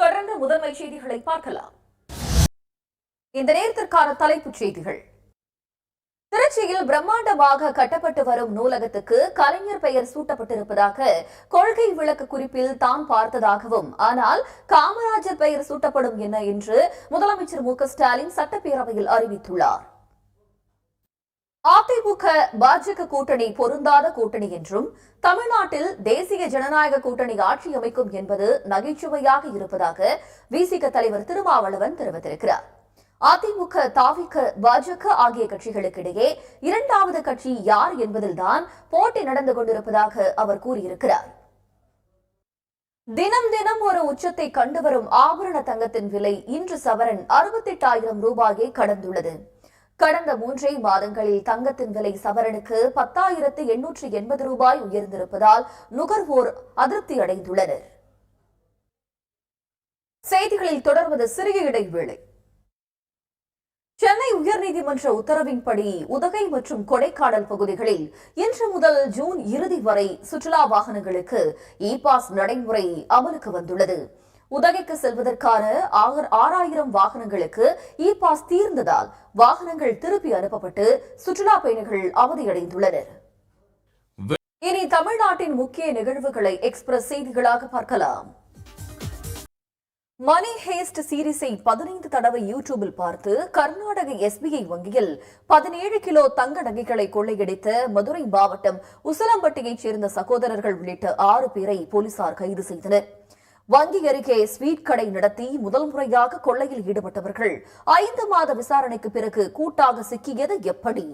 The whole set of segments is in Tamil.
தொடர்ந்து முதன்மை செய்திகளை பார்க்கலாம். இந்த நேரத்திற்கான தலைப்புச் செய்திகள். திருச்சியில் பிரம்மாண்டமாக கட்டப்பட்டு வரும் நூலகத்துக்கு கலைஞர் பெயர் சூட்டப்பட்டிருப்பதாக கொள்கை விளக்க குறிப்பில் தான் பார்த்ததாகவும், ஆனால் காமராஜர் பெயர் சூட்டப்படும் என என்று முதலமைச்சர் மு.க.ஸ்டாலின் சட்டப்பேரவையில் அறிவித்துள்ளார். அதிமுக பாஜக கூட்டணி பொருந்தாத கூட்டணி என்றும், தமிழ்நாட்டில் தேசிய ஜனநாயக கூட்டணி ஆட்சி அமைக்கும் என்பது நகைச்சுவையாக இருப்பதாக விசிக தலைவர் திருமாவளவன் தெரிவித்திருக்கிறார். அதிமுக, தாவிக, பாஜக ஆகிய கட்சிகளுக்கிடையே இரண்டாவது கட்சி யார் என்பதில்தான் போட்டி நடந்து கொண்டிருப்பதாக அவர் கூறியிருக்கிறார். தினம் தினம் ஒரு உச்சத்தை கண்டு வரும் ஆபரண தங்கத்தின் விலை இன்று சவரன் 68,000 ரூபாயை கடந்துள்ளது. கடந்த 3 மாதங்களில் தங்கத்தின் விலை சவரனுக்கு 10,880 ரூபாய் உயர்ந்திருப்பதால் நுகர்வோர் அதிருப்தி அடைந்துள்ளனர். செய்திகளில் தொடர்வது சிறிய இடைவேளை. சென்னை உயர்நீதிமன்ற உத்தரவின்படி உதகை மற்றும் கொடைக்கானல் பகுதிகளில் இன்று முதல் ஜூன் இறுதி வரை சுற்றுலா வாகனங்களுக்கு இ-பாஸ் நடைமுறை அமலுக்கு வந்துள்ளது. உதகைக்கு செல்வதற்கான 6,000 வாகனங்களுக்கு இ-பாஸ் தீர்ந்ததால் வாகனங்கள் திருப்பி அனுப்பப்பட்டு சுற்றுலா பயணிகள் அவதியடைந்துள்ளனர். இனி தமிழ்நாட்டின் முக்கிய நிகழ்வுகளை எக்ஸ்பிரஸ் செய்திகளாக பார்க்கலாம். மணி ஹேஸ்ட் சீரிஸை 15 தடவை யூடியூபில் பார்த்து கர்நாடக SBI வங்கியில் 17 கிலோ தங்க நகைகளை கொள்ளையடித்த மதுரை மாவட்டம் உசிலம்பட்டியைச் சேர்ந்த சகோதரர்கள் உள்ளிட்ட 6 பேரை போலீசார் கைது செய்தனர். வங்கி அருகே ஸ்வீட் கடை நடத்தி முதல் முறையாக கொள்ளையில் ஈடுபட்டவர்கள் 5 மாத விசாரணைக்கு பிறகு கூட்டாக சிக்கியது எப்படி?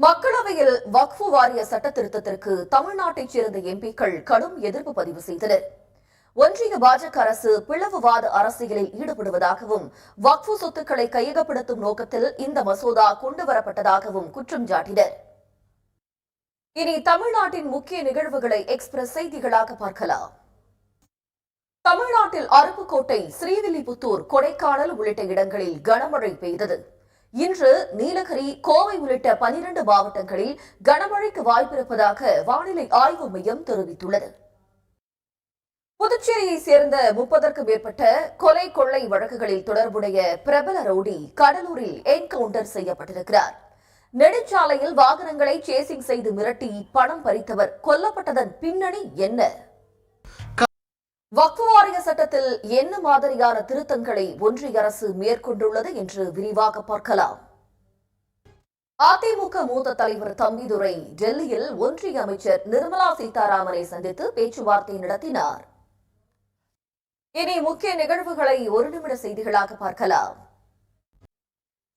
மக்களவையில் வக்ஃபு வாரிய சட்ட திருத்தத்திற்கு தமிழ்நாட்டைச் சேர்ந்த எம்பிக்கள் கடும் எதிர்ப்பு பதிவு செய்தனர். ஒன்றிய பாஜக அரசு பிளவுவாத அரசியலில் ஈடுபடுவதாகவும் வக்ஃபு சொத்துக்களை கையகப்படுத்தும் நோக்கத்தில் இந்த மசோதா கொண்டுவரப்பட்டதாகவும் குற்றம் சாட்டினர். இனி தமிழ்நாட்டின் முக்கிய நிகழ்வுகளை எக்ஸ்பிரஸ் செய்திகளாக பார்க்கலாம். தமிழ்நாட்டில் அருப்புக்கோட்டை, ஸ்ரீவில்லிபுத்தூர், கொடைக்கானல் உள்ளிட்ட இடங்களில் கனமழை பெய்தது. இன்று நீலகிரி, கோவை உள்ளிட்ட 12 மாவட்டங்களில் கனமழைக்கு வாய்ப்பிருப்பதாக வானிலை ஆய்வு மையம் தெரிவித்துள்ளது. புதுச்சேரியை சேர்ந்த 30க்கும் மேற்பட்ட கொலை கொள்ளை வழக்குகளில் தொடர்புடைய பிரபல ரவுடி கடலூரில் என்கவுண்டர் செய்யப்பட்டிருக்கிறார். நெடுஞ்சாலையில் வாகனங்களை சேசிங் செய்து மிரட்டி பணம் பறித்தவர் கொல்லப்பட்டதன் பின்னணி என்ன? வக்ஃபு வாரிய சட்டத்தில் என்ன மாதிரியான திருத்தங்களை ஒன்றிய அரசு மேற்கொண்டுள்ளது என்று விரிவாக பார்க்கலாம். அதிமுக மூத்த தலைவர் தம்பிதுரை டெல்லியில் ஒன்றிய அமைச்சர் நிர்மலா சீதாராமனை சந்தித்து பேச்சுவார்த்தை நடத்தினார். இனி முக்கிய நிகழ்வுகளை ஒரு நிமிட செய்திகளாக பார்க்கலாம்.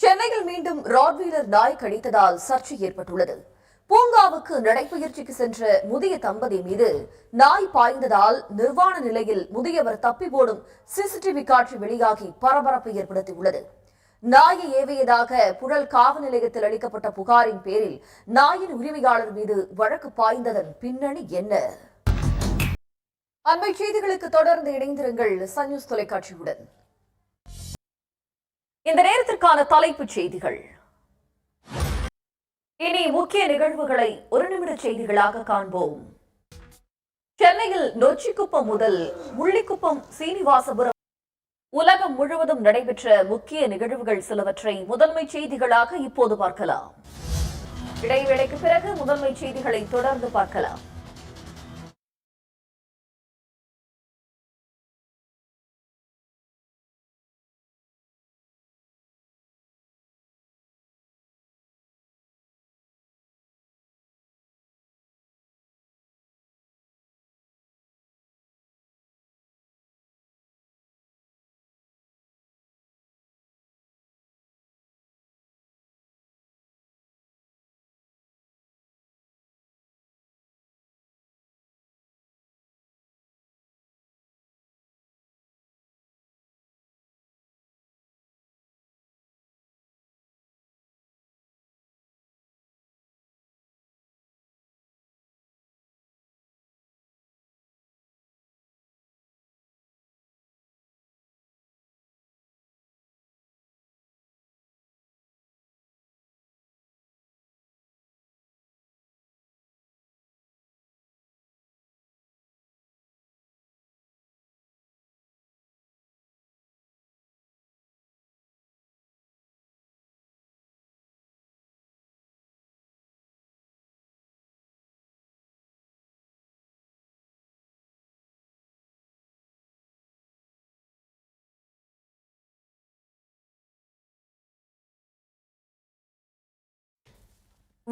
சென்னையில் மீண்டும் ராட்வீலர் நாய் கடித்ததால் சர்ச்சை ஏற்பட்டுள்ளது. பூங்காவுக்கு நடைபயிற்சிக்கு சென்ற முதிய தம்பதி மீது நாய் பாய்ந்ததால் நிர்வாண நிலையில் முதியவர் தப்பி போடும் சிசிடிவி காட்சி வெளியாகி பரபரப்பை ஏற்படுத்தியுள்ளது. நாயை ஏவியதாக புழல் காவல் நிலையத்தில் அளிக்கப்பட்ட புகாரின் பேரில் நாயின் உரிமையாளர் மீது வழக்கு பாய்ந்ததன் பின்னணி என்ன? அண்மை செய்திகளுக்கு தொடர்ந்து இணைந்திருங்கள் சன் நியூஸ் தொலைக்காட்சியுடன். இந்த நேரத்திற்கான தலைப்புச் செய்திகள். இனி முக்கிய நிகழ்வுகளை ஒரு நிமிட செய்திகளாக காண்போம். சென்னையில் நொச்சிக்குப்பம் முதல் முள்ளிக்குப்பம், சீனிவாசபுரம், உலகம் முழுவதும் நடைபெற்ற முக்கிய நிகழ்வுகள் சிலவற்றை முதன்மை செய்திகளாக இப்போது பார்க்கலாம். இடைவேளைக்கு பிறகு முதன்மை செய்திகளை தொடர்ந்து பார்க்கலாம்.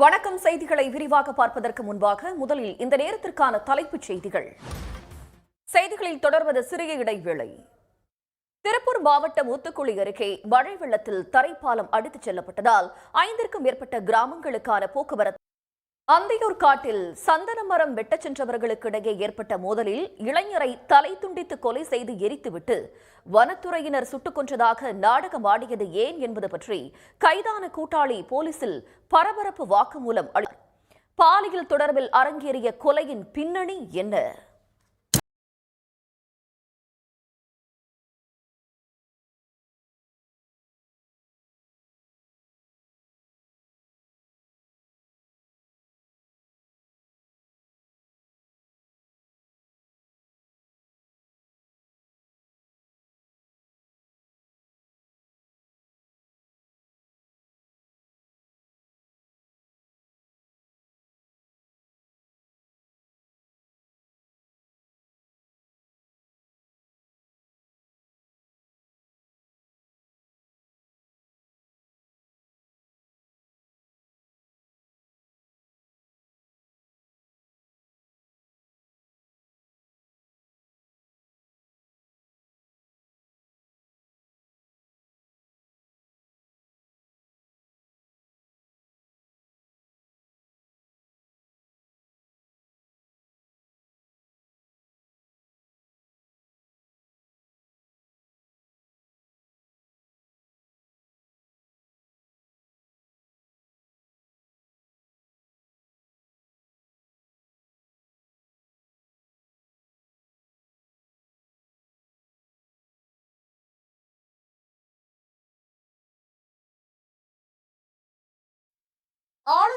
வணக்கம். செய்திகளை விரிவாக பார்ப்பதற்கு முன்பாக முதலில் இந்த நேரத்திற்கான தலைப்புச் செய்திகள். செய்திகளில் தொடர்வது சிறிய இடைவேளை. திருப்பூர் மாவட்டம் ஊத்துக்குளி அருகே மழை வெள்ளத்தில் தரைப்பாலம் அடித்துச் செல்லப்பட்டதால் 5க்கும் மேற்பட்ட கிராமங்களுக்கான போக்குவரத்து. அந்தியூர் காட்டில் சந்தன மரம் வெட்டச் சென்றவர்களுக்கு இடையே ஏற்பட்ட மோதலில் இளைஞரை தலை துண்டித்து கொலை செய்து எரித்துவிட்டு வனத்துறையினர் சுட்டுக் கொன்றதாக நாடகமாடியது ஏன் என்பது பற்றி கைதான கூட்டாளி போலீசில் பரபரப்பு வாக்குமூலம் அளித்தார். பாலியல் தொடர்பில் அரங்கேறிய கொலையின் பின்னணி என்ன?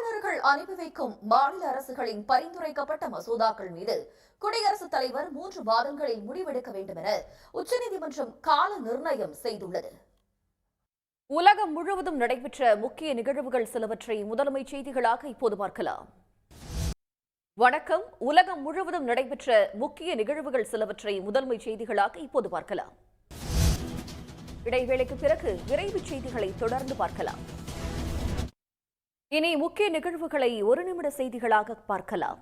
ஆளுநர்கள் அனுப்பி வைக்கும் மாநில அரசுகளின் பரிந்துரைக்கப்பட்ட மசோதாக்கள் மீது குடியரசுத் தலைவர் 3 மாதங்களில் முடிவெடுக்க வேண்டும் என உச்சநீதிமன்றம் கால நிர்ணயம் செய்துள்ளது. உலகம் முழுவதும் நடைபெற்ற முக்கிய நிகழ்வுகள் சிலவற்றை முதன்மை செய்திகளாக இப்போது பார்க்கலாம். வணக்கம். உலகம் முழுவதும் நடைபெற்ற முக்கிய நிகழ்வுகள் சிலவற்றை முதன்மை செய்திகளாக இப்போது பார்க்கலாம். இடைவேளைக்கு பிறகு விரைவுச் செய்திகளை தொடர்ந்து பார்க்கலாம். இனி முக்கிய நிகழ்வுகளை ஒரு நிமிட செய்திகளாக பார்க்கலாம்.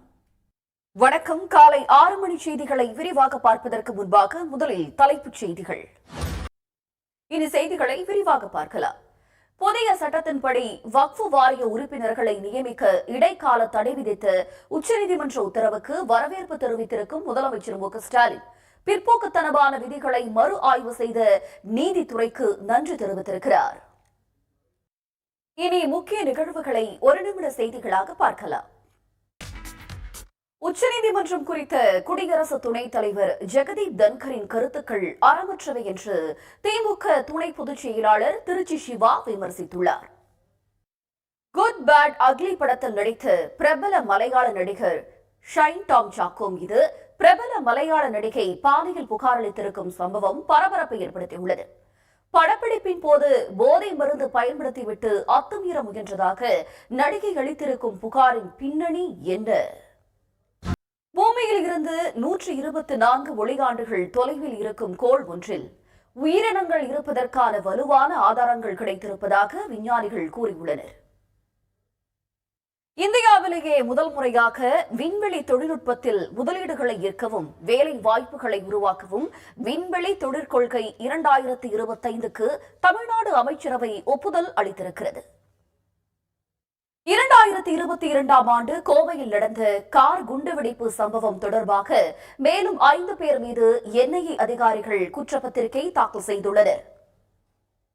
வணக்கம். காலை 6 மணி செய்திகளை விரிவாக பார்ப்பதற்கு முன்பாக முதலில் தலைப்புச் செய்திகள். இனி செய்திகளை விரிவாக பார்க்கலாம். புதிய சட்டத்தின்படி வக்ஃபு வாரிய உறுப்பினர்களை நியமிக்க இடைக்கால தடை விதித்த உச்சநீதிமன்ற உத்தரவுக்கு வரவேற்பு தெரிவித்திருக்கும் முதலமைச்சர் மு க ஸ்டாலின் பிற்போக்குத்தனமான விதிகளை மறு ஆய்வு செய்த நீதித்துறைக்கு நன்றி தெரிவித்திருக்கிறார். இனி முக்கிய நிகழ்வுகளை ஒரு நிமிட செய்திகளாக பார்க்கலாம். உச்சநீதிமன்றம் குறித்த குடியரசு துணைத் தலைவர் ஜெகதீப் தன்கரின் கருத்துக்கள் அறமற்றவை என்று திமுக துணை பொதுச் செயலாளர் திருச்சி சிவா விமர்சித்துள்ளார். குட் பேட் அக்லி படத்தில் நடித்த பிரபல மலையாள நடிகர் ஷைன் டாம் சாக்கோ மீது பிரபல மலையாள நடிகை பாலியல் புகார் அளித்திருக்கும் சம்பவம் பரபரப்பை ஏற்படுத்தியுள்ளது. படப்பிடிப்பின் போது போதை மருந்து பயன்படுத்திவிட்டு அத்துமீற முயன்றதாக நடிகை அளித்திருக்கும் புகாரின் பின்னணி என்ன? பூமியில் இருந்து 124 ஒளியாண்டுகள் தொலைவில் இருக்கும் கோள் ஒன்றில் உயிரினங்கள் இருப்பதற்கான வலுவான ஆதாரங்கள் கிடைத்திருப்பதாக விஞ்ஞானிகள் கூறியுள்ளனர். இந்தியாவிலேயே முதல் முறையாக விண்வெளி தொழில்நுட்பத்தில் முதலீடுகளை ஈர்க்கவும் வேலை வாய்ப்புகளை உருவாக்கவும் விண்வெளி தொழிற்கொள்கை 2025க்கு தமிழ்நாடு அமைச்சரவை ஒப்புதல் அளித்திருக்கிறது. 2022ஆம் ஆண்டு கோவையில் நடந்த கார் குண்டுவெடிப்பு சம்பவம் தொடர்பாக மேலும் 5 பேர் மீது என்ஐஏ அதிகாரிகள் குற்றப்பத்திரிகை தாக்கல் செய்துள்ளனர்.